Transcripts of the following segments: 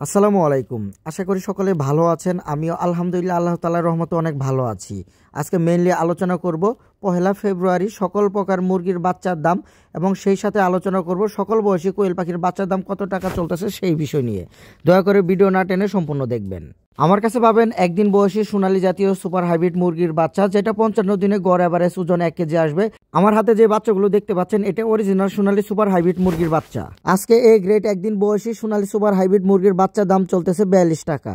আসসালামু আলাইকুম। আশা করি সকলে ভালো আছেন। আমিও আলহামদুলিল্লাহ আল্লাহ তাআলার রহমতে অনেক ভালো আছি। আজকে মেইনলি আলোচনা করব পহেলা ফেব্রুয়ারি সকল প্রকার মুরগির বাচ্চার দাম এবং সেই সাথে আলোচনা করব সকল বয়সী কোয়েল পাখির বাচ্চার দাম কত টাকা চলতেছে সেই বিষয় নিয়ে। দয়া করে ভিডিও না টেনে সম্পূর্ণ দেখবেন। আমার কাছে পাবেন একদিন বয়সী সোনালী জাতীয় সুপার হাইব্রিড মুরগির বাচ্চা, যেটা 55 দিনে গড় এভারেজ ওজন 1 কেজি আসবে। আমার হাতে যে বাচ্চাগুলো দেখতে পাচ্ছেন এটা অরিজিনাল সোনালী সুপার হাইব্রিড মুরগির বাচ্চা। আজকে এই গ্রেড একদিন বয়সী সোনালী সুপার হাইব্রিড মুরগির বাচ্চার দাম চলতেছে 42 টাকা।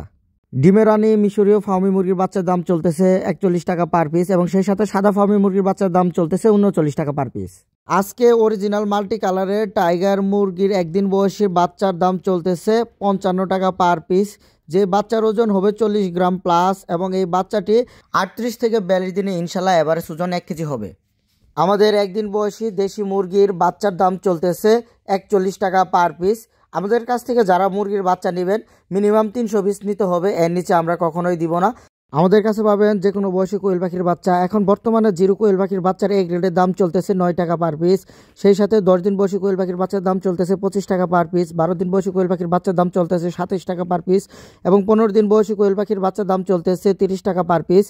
ডিমের রানী মিশরীয় ফার্মি মুরগির বাচ্চার দাম চলতেছে 41 টাকা পার পিস এবং সেই সাথে সাদা ফার্মি মুরগির বাচ্চার দাম চলতেছে 39 টাকা পার পিস। আজকে অরিজিনাল মাল্টি কালারের টাইগার মুরগির একদিন বয়সী বাচ্চার দাম চলতেছে 55 টাকা পার পিস, যে বাচ্চার ওজন হবে 40 গ্রাম প্লাস এবং এই বাচ্চাটি 38 থেকে 42 দিনে ইনশাল্লাহ এভারেজ ওজন 1 কেজি হবে। আমাদের একদিন বয়সী দেশি মুরগির বাচ্চার দাম চলতেছে 41 টাকা পার পিস। আমাদের কাছ থেকে যারা মুরগির বাচ্চা নেবেন মিনিমাম 300 পিস নিতে হবে, এর নিচে আমরা কখনোই দিব না। আমাদের কাছে পাবেন যে কোনো বয়সী কোয়েল পাখির বাচ্চা। এখন বর্তমানে জিরো কোয়েল পাখির বাচ্চার এই গ্রেডের দাম চলতেছে 9 টাকা পার পিস। সেই সাথে 10 দিন বয়সী কোয়েল পাখির বাচ্চার দাম চলতেছে 25 টাকা পার পিস। 12 দিন বয়সী কোয়েল পাখির বাচ্চার দাম চলতেছে 27 টাকা পার পিস এবং 15 দিন বয়সী কোয়েল পাখির বাচ্চার দাম চলতেছে 30 টাকা পার পিস।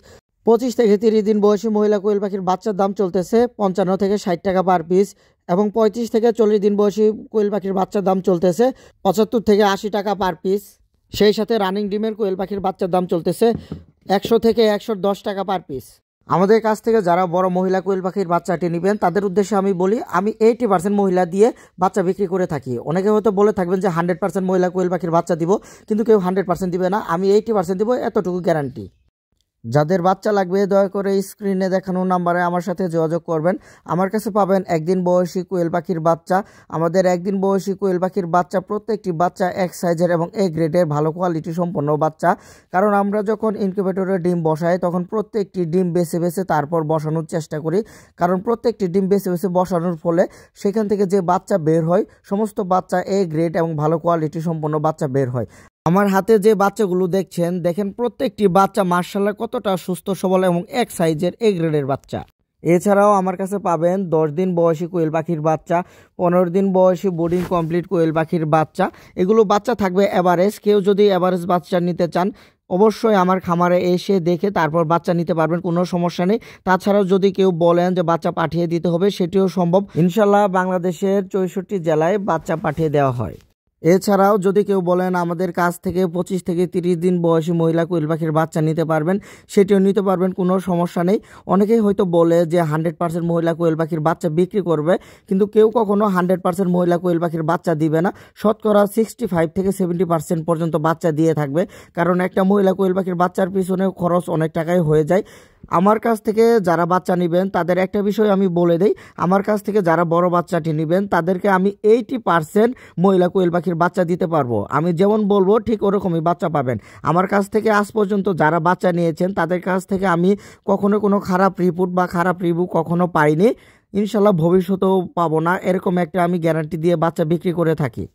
25 থেকে 30 দিন বয়সী মহিলা কোয়েল পাখির বাচ্চার দাম চলতেছে 55 থেকে 60 টাকা পার পিস এবং 35 থেকে 40 দিন বয়সী কোয়েল পাখির বাচ্চার দাম চলতেছে 75 থেকে 80 টাকা পার পিস। সেই সাথে রানিং ডিমের কোয়েল পাখির বাচ্চার দাম চলতেছে 100 থেকে 110 টাকা পার পিস। আমাদের কাছ থেকে যারা বড় মহিলা কোয়েল পাখির বাচ্চাটি নেবেন তাদের উদ্দেশ্যে আমি বলি, আমি 80% মহিলা দিয়ে বাচ্চা বিক্রি করে থাকি। অনেকে হয়তো বলে থাকবেন যে 100% মহিলা কোয়েল পাখির বাচ্চা দিব, কিন্তু কেউ 100% দিবে না। আমি 80% দিব, এতটুকু গ্যারান্টি। যাদের বাচ্চা লাগবে দয়া করে স্ক্রিনে দেখানো নাম্বারে আমার সাথে যোগাযোগ করবেন। আমার কাছে পাবেন একদিন বয়সী কোয়েল পাখির বাচ্চা। আমাদের একদিন বয়সী কোয়েল পাখির বাচ্চা প্রত্যেকটি বাচ্চা এক সাইজের এবং এ গ্রেডের ভালো কোয়ালিটি সম্পন্ন বাচ্চা। কারণ আমরা যখন ইনকিউবেটরে ডিম বসাই তখন প্রত্যেকটি ডিম বেছে বেছে তারপর বসানোর চেষ্টা করি, কারণ প্রত্যেকটি ডিম বেছে বেছে বসানোর ফলে সেখান থেকে যে বাচ্চা বের হয় সমস্ত বাচ্চা এ গ্রেড এবং ভালো কোয়ালিটি সম্পন্ন বাচ্চা বের হয়। আমার হাতে যে বাচ্চাগুলো দেখছেন, দেখেন প্রত্যেকটি বাচ্চা মার্শাল্লাহ কতটা সুস্থ সবল এবং এক সাইজের এ গ্রেডের বাচ্চা। এছাড়াও আমার কাছে পাবেন 10 দিন বয়সী কোয়েল পাখির বাচ্চা, 15 দিন বয়সী বোর্ডিং কমপ্লিট কোয়েল পাখির বাচ্চা। এগুলো বাচ্চা থাকবে এভারেজ। কেউ যদি এভারেজ বাচ্চা নিতে চান অবশ্যই আমার খামারে এসে দেখে তারপর বাচ্চা নিতে পারবেন, কোনো সমস্যা নেই। তাছাড়াও যদি কেউ বলেন যে বাচ্চা পাঠিয়ে দিতে হবে সেটিও সম্ভব। ইনশাল্লাহ বাংলাদেশের 64 জেলায় বাচ্চা পাঠিয়ে দেওয়া হয়। এছাড়াও যদি কেউ বলেন আমাদের কাছ থেকে 25 থেকে 30 দিন বয়সী মহিলা কোয়েল পাখির বাচ্চা নিতে পারবেন, সেটিও নিতে পারবেন, কোনো সমস্যা নেই। অনেকেই হয়তো বলে যে 100% মহিলা কোয়েল পাখির বাচ্চা বিক্রি করবে, কিন্তু কেউ কখনো 100% মহিলা কোয়েল পাখির বাচ্চা দিবে না। শতকরা 65 থেকে 70% পর্যন্ত বাচ্চা দিয়ে থাকবে, কারণ একটা মহিলা কোয়েল পাখির বাচ্চার পিছনে খরচ অনেক টাকাই হয়ে যায়। আমার কাছ থেকে যারা বাচ্চা নেবেন তাদের একটা বিষয় আমি বলে দেই, আমার কাছ থেকে যারা বড় বাচ্চাটি নেবেন তাদেরকে আমি 80% মহিলা কোয়েল পাখির বাচ্চা দিতে পারবো। আমি যেমন বলবো ঠিক ওরকমই বাচ্চা পাবেন। আমার কাছ থেকে আজ পর্যন্ত যারা বাচ্চা নিয়েছেন তাদের কাছ থেকে আমি কখনো কোনো খারাপ রিপোর্ট বা খারাপ রিভিউ কখনো পাইনি, ইনশাল্লাহ ভবিষ্যতেও পাবো না। এরকম একটা আমি গ্যারান্টি দিয়ে বাচ্চা বিক্রি করে থাকি।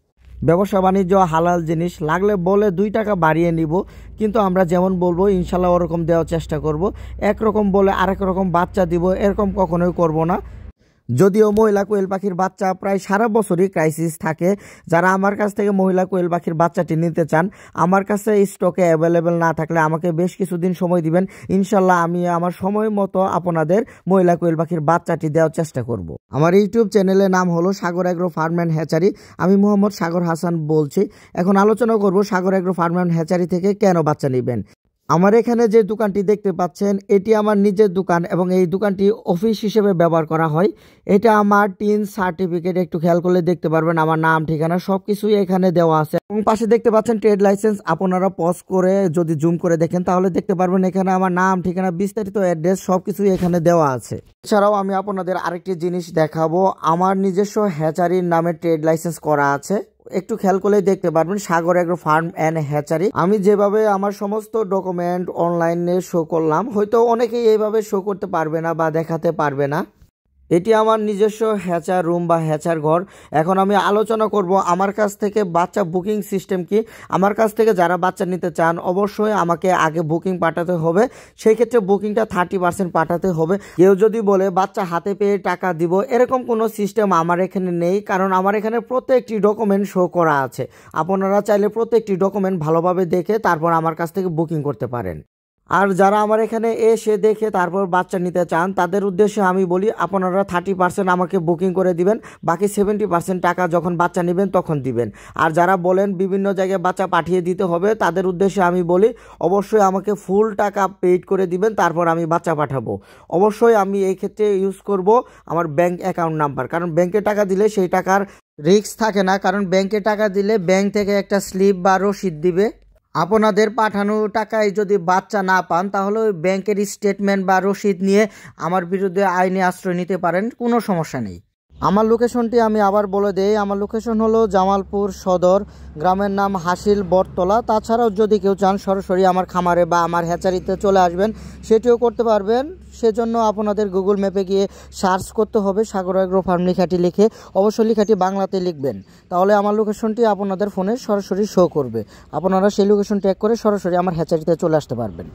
ব্যবসা বাণিজ্য হালাল জিনিস, লাগলে বলে 2 টাকা বাড়িয়ে নিব, কিন্তু আমরা যেমন বলবো ইনশাল্লাহ ওরকম দেওয়ার চেষ্টা করব। একরকম বলে আরেক রকম বাচ্চা দিব এরকম কখনোই করব না। যদিও মহিলা কোয়েল পাখির বাচ্চা প্রায় সারা বছরই ক্রাইসিস থাকে। যারা আমার কাছ থেকে মহিলা কোয়েল পাখির বাচ্চাটি নিতে চান, আমার কাছে স্টকে অ্যাভেলেবেল না থাকলে আমাকে বেশ কিছুদিন সময় দিবেন, ইনশাল্লাহ আমি আমার সময় মতো আপনাদের মহিলা কোয়েল পাখির বাচ্চাটি দেওয়ার চেষ্টা করব। আমার ইউটিউব চ্যানেলের নাম হলো সাগর এগ্রো ফার্ম অ্যান্ড হ্যাচারি। আমি মোহাম্মদ সাগর হাসান বলছি। এখন আলোচনা করব সাগর এগ্রো ফার্ম অ্যান্ড হ্যাচারি থেকে কেন বাচ্চা নেবেন। আমার এখানে যে দোকানটি দেখতে পাচ্ছেন এটি আমার নিজের দোকান এবং এই দোকানটি অফিস হিসেবে ব্যবহার করা হয়। এটা আমার টিন সার্টিফিকেট, একটু খেয়াল করলে দেখতে পারবেন আমার নাম ঠিকানা সবকিছুই এখানে দেওয়া আছে এবং পাশে দেখতে পাচ্ছেন ট্রেড লাইসেন্স। আপনারা পজ করে যদি জুম করে দেখেন তাহলে দেখতে পারবেন এখানে আমার নাম ঠিকানা বিস্তারিত অ্যাড্রেস সবকিছুই এখানে দেওয়া আছে। এছাড়াও আমি আপনাদের আরেকটি জিনিস দেখাবো, আমার নিজস্ব হ্যাচারির নামে ট্রেড লাইসেন্স করা আছে। একটু খেয়াল করলে দেখতে পারবেন সাগর এগ্রো ফার্ম অ্যান্ড হ্যাচারি। আমি যেভাবে আমার সমস্ত ডকুমেন্ট অনলাইনে শো করলাম, হয়তো অনেকেই এইভাবে শো করতে পারবে না বা দেখাতে পারবে না। এটি আমার নিজস্ব হ্যাচার রুম বা হ্যাচার ঘর। এখন আমি আলোচনা করব আমার কাছ থেকে বাচ্চা বুকিং সিস্টেম কি। আমার কাছ থেকে যারা বাচ্চা নিতে চান অবশ্যই আমাকে আগে বুকিং পাঠাতে হবে। সেই ক্ষেত্রে বুকিংটা 30% পাঠাতে হবে। কেউ যদি বলে বাচ্চা হাতে পেয়ে টাকা দিব, এরকম কোনো সিস্টেম আমার এখানে নেই, কারণ আমার এখানে প্রত্যেকটি ডকুমেন্ট শো করা আছে। আপনারা চাইলে প্রত্যেকটি ডকুমেন্ট ভালোভাবে দেখে তারপর আমার কাছ থেকে বুকিং করতে পারেন। আর যারা আমার এখানে এসে দেখে তারপর বাচ্চা নিতে চান তাদের উদ্দেশ্যে আমি বলি আপনারা 30% আমাকে বুকিং করে দিবেন, বাকি 70% টাকা যখন বাচ্চা নেবেন তখন দিবেন। আর যারা বলেন বিভিন্ন জায়গায় বাচ্চা পাঠিয়ে দিতে হবে তাদের উদ্দেশ্যে আমি বলি অবশ্যই আমাকে ফুল টাকা পেইড করে দিবেন, তারপর আমি বাচ্চা পাঠাবো। অবশ্যই আমি এই ক্ষেত্রে ইউজ করব আমার ব্যাংক অ্যাকাউন্ট নাম্বার, কারণ ব্যাংকে টাকা দিলে সেই টাকার রিস্ক থাকে না, কারণ ব্যাংকে টাকা দিলে ব্যাংক থেকে একটা স্লিপ বা রসিদ দিবে। আপনাদের পাঠানো টাকায় যদি বাচ্চা না পান তাহলে ওই ব্যাংকের স্টেটমেন্ট বা রসিদ নিয়ে আমার বিরুদ্ধে আইনি আশ্রয় নিতে পারেন, কোনো সমস্যা নেই। আমার লোকেশনটি আমি আবার বলে দেই। আমার লোকেশন হলো জামালপুর সদর, গ্রামের নাম হাসিল বটতলা। তাছাড়াও যদি কেউ চান সরাসরি আমার খামারে বা আমার হ্যাচারিতে চলে আসবেন সেটিও করতে পারবেন। সেজন্য আপনাদের গুগল ম্যাপে গিয়ে সার্চ করতে হবে সাগর এগ্রো ফার্ম লেখাটি লিখে, অবশ্যই লেখাটি বাংলাতে লিখবেন, তাহলে আমার লোকেশনটি আপনাদের ফোনে সরাসরি শো করবে। আপনারা সেই লোকেশন ট্যাগ করে সরাসরি আমার হ্যাচারিতে চলে আসতে পারবেন।